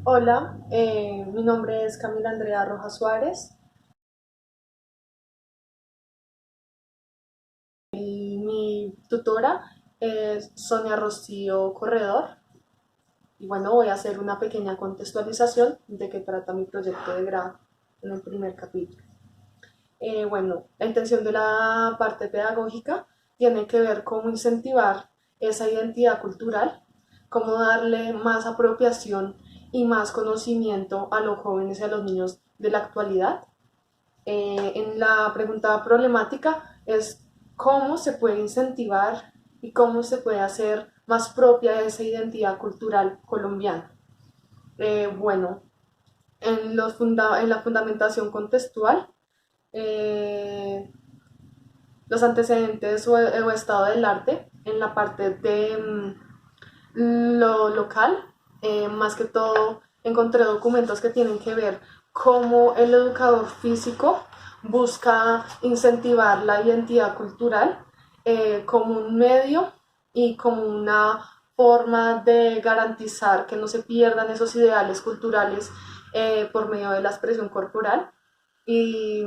Hola, mi nombre es Camila Andrea Rojas Suárez y mi tutora es Sonia Rocío Corredor. Y bueno, voy a hacer una pequeña contextualización de qué trata mi proyecto de grado en el primer capítulo. Bueno, la intención de la parte pedagógica tiene que ver cómo incentivar esa identidad cultural, cómo darle más apropiación y más conocimiento a los jóvenes y a los niños de la actualidad. En la pregunta problemática es cómo se puede incentivar y cómo se puede hacer más propia esa identidad cultural colombiana. Bueno, en la fundamentación contextual, eh, los antecedentes o estado del arte, en la parte de lo local, más que todo encontré documentos que tienen que ver cómo el educador físico busca incentivar la identidad cultural como un medio y como una forma de garantizar que no se pierdan esos ideales culturales por medio de la expresión corporal y,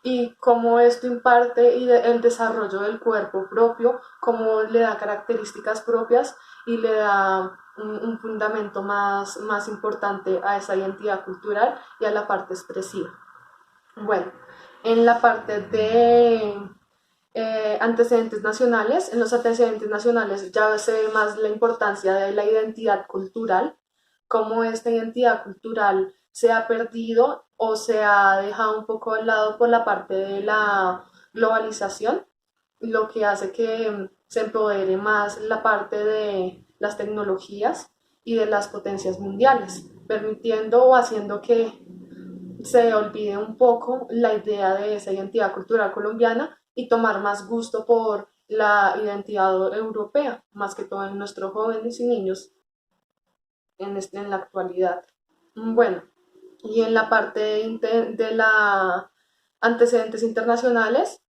y cómo esto imparte el desarrollo del cuerpo propio, cómo le da características propias y le da un fundamento más importante a esa identidad cultural y a la parte expresiva. Bueno, en la parte de antecedentes nacionales, en los antecedentes nacionales ya se ve más la importancia de la identidad cultural, cómo esta identidad cultural se ha perdido o se ha dejado un poco de lado por la parte de la globalización, lo que hace que se empodere más la parte de las tecnologías y de las potencias mundiales, permitiendo o haciendo que se olvide un poco la idea de esa identidad cultural colombiana y tomar más gusto por la identidad europea, más que todo en nuestros jóvenes y niños en la actualidad. Bueno, y en la parte de la antecedentes internacionales,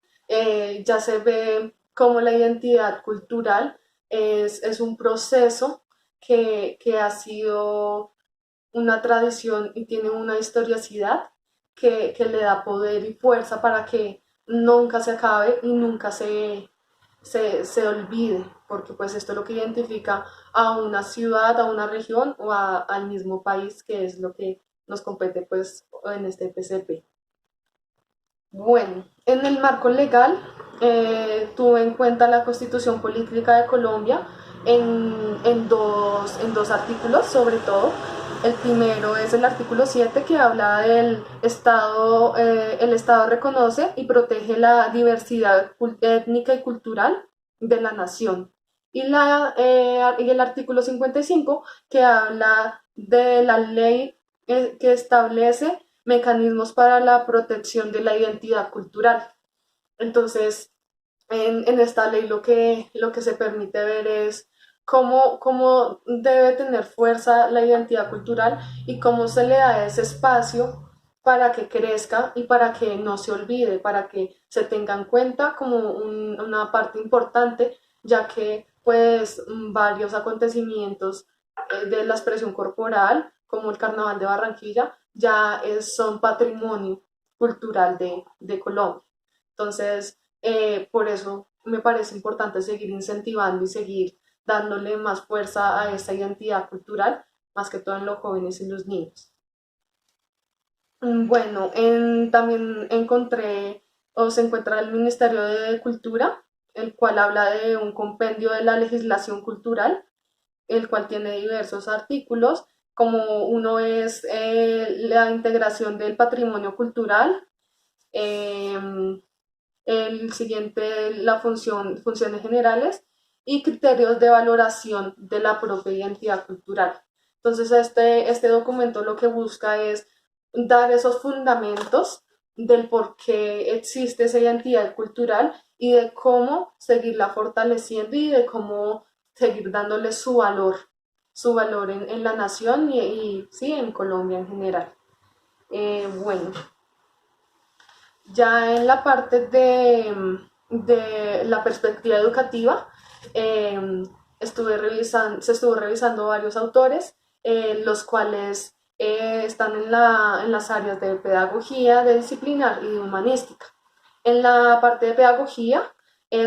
ya se ve cómo la identidad cultural es un proceso que ha sido una tradición y tiene una historicidad que le da poder y fuerza para que nunca se acabe y nunca se olvide, porque pues esto es lo que identifica a una ciudad, a una región o al mismo país, que es lo que nos compete pues en este PCP. Bueno, en el marco legal, tuve en cuenta la Constitución Política de Colombia en dos artículos, sobre todo. El primero es el artículo 7 que habla del Estado, el Estado reconoce y protege la diversidad étnica y cultural de la nación. Y el artículo 55 que habla de la ley que establece mecanismos para la protección de la identidad cultural. Entonces, en esta ley lo que se permite ver es cómo debe tener fuerza la identidad cultural y cómo se le da ese espacio para que crezca y para que no se olvide, para que se tenga en cuenta como una parte importante, ya que pues varios acontecimientos de la expresión corporal, como el Carnaval de Barranquilla, son patrimonio cultural de Colombia. Entonces, por eso me parece importante seguir incentivando y seguir dándole más fuerza a esta identidad cultural, más que todo en los jóvenes y los niños. Bueno, también encontré o se encuentra el Ministerio de Cultura, el cual habla de un compendio de la legislación cultural, el cual tiene diversos artículos, como uno es la integración del patrimonio cultural, eh, el siguiente, funciones generales y criterios de valoración de la propia identidad cultural. Entonces, este documento lo que busca es dar esos fundamentos del por qué existe esa identidad cultural y de cómo seguirla fortaleciendo y de cómo seguir dándole su valor en la nación y sí, en Colombia en general. Bueno, ya en la parte de la perspectiva educativa, se estuvo revisando varios autores los cuales están en las áreas de pedagogía, de disciplinar y de humanística. En la parte de pedagogía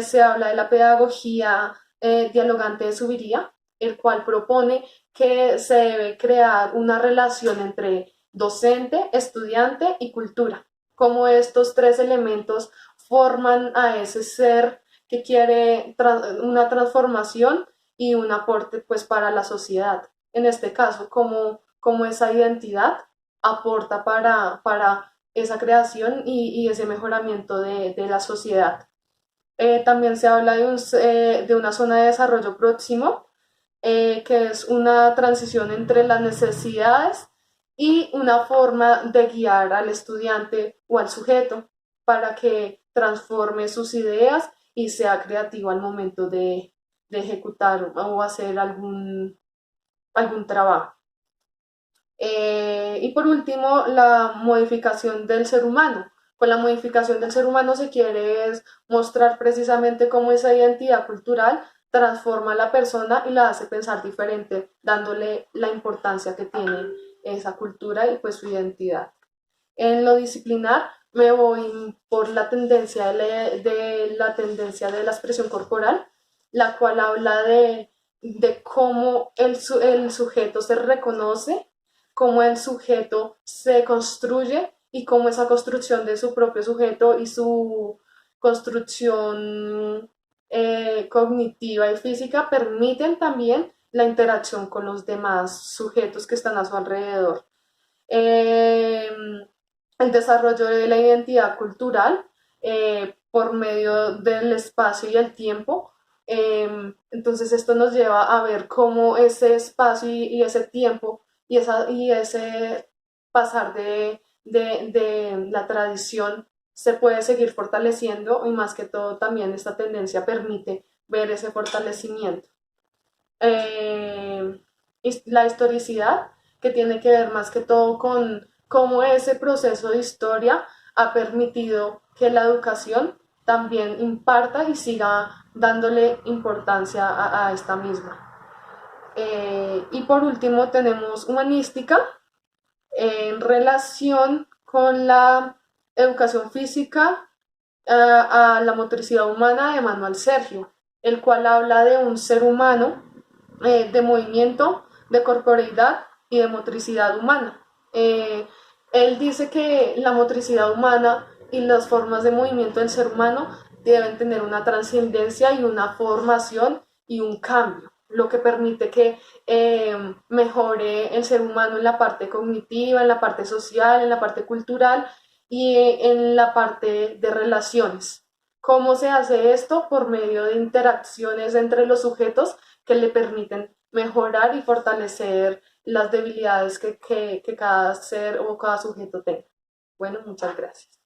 se habla de la pedagogía dialogante de Subiría, el cual propone que se debe crear una relación entre docente, estudiante y cultura, como estos tres elementos forman a ese ser que quiere una transformación y un aporte pues para la sociedad. En este caso, como esa identidad aporta para esa creación y ese mejoramiento de la sociedad. También se habla de una zona de desarrollo próximo, que es una transición entre las necesidades y una forma de guiar al estudiante o al sujeto para que transforme sus ideas y sea creativo al momento de ejecutar o hacer algún trabajo. Y por último, la modificación del ser humano. Con la modificación del ser humano se quiere es mostrar precisamente cómo esa identidad cultural transforma a la persona y la hace pensar diferente, dándole la importancia que tiene esa cultura y pues su identidad. En lo disciplinar me voy por la tendencia la tendencia de la expresión corporal, la cual habla de cómo el sujeto se reconoce, cómo el sujeto se construye y cómo esa construcción de su propio sujeto y su construcción cognitiva y física permiten también la interacción con los demás sujetos que están a su alrededor. Eh, el desarrollo de la identidad cultural por medio del espacio y el tiempo. Entonces esto nos lleva a ver cómo ese espacio y ese tiempo y ese pasar de la tradición se puede seguir fortaleciendo y más que todo también esta tendencia permite ver ese fortalecimiento. Eh, la historicidad, que tiene que ver más que todo con cómo ese proceso de historia ha permitido que la educación también imparta y siga dándole importancia a esta misma. Y por último tenemos humanística en relación con la educación física a la motricidad humana de Manuel Sergio, el cual habla de un ser humano de movimiento, de corporeidad y de motricidad humana. Él dice que la motricidad humana y las formas de movimiento del ser humano deben tener una trascendencia y una formación y un cambio, lo que permite que mejore el ser humano en la parte cognitiva, en la parte social, en la parte cultural y en la parte de relaciones. ¿Cómo se hace esto? Por medio de interacciones entre los sujetos que le permiten mejorar y fortalecer las debilidades que cada ser o cada sujeto tenga. Bueno, muchas gracias.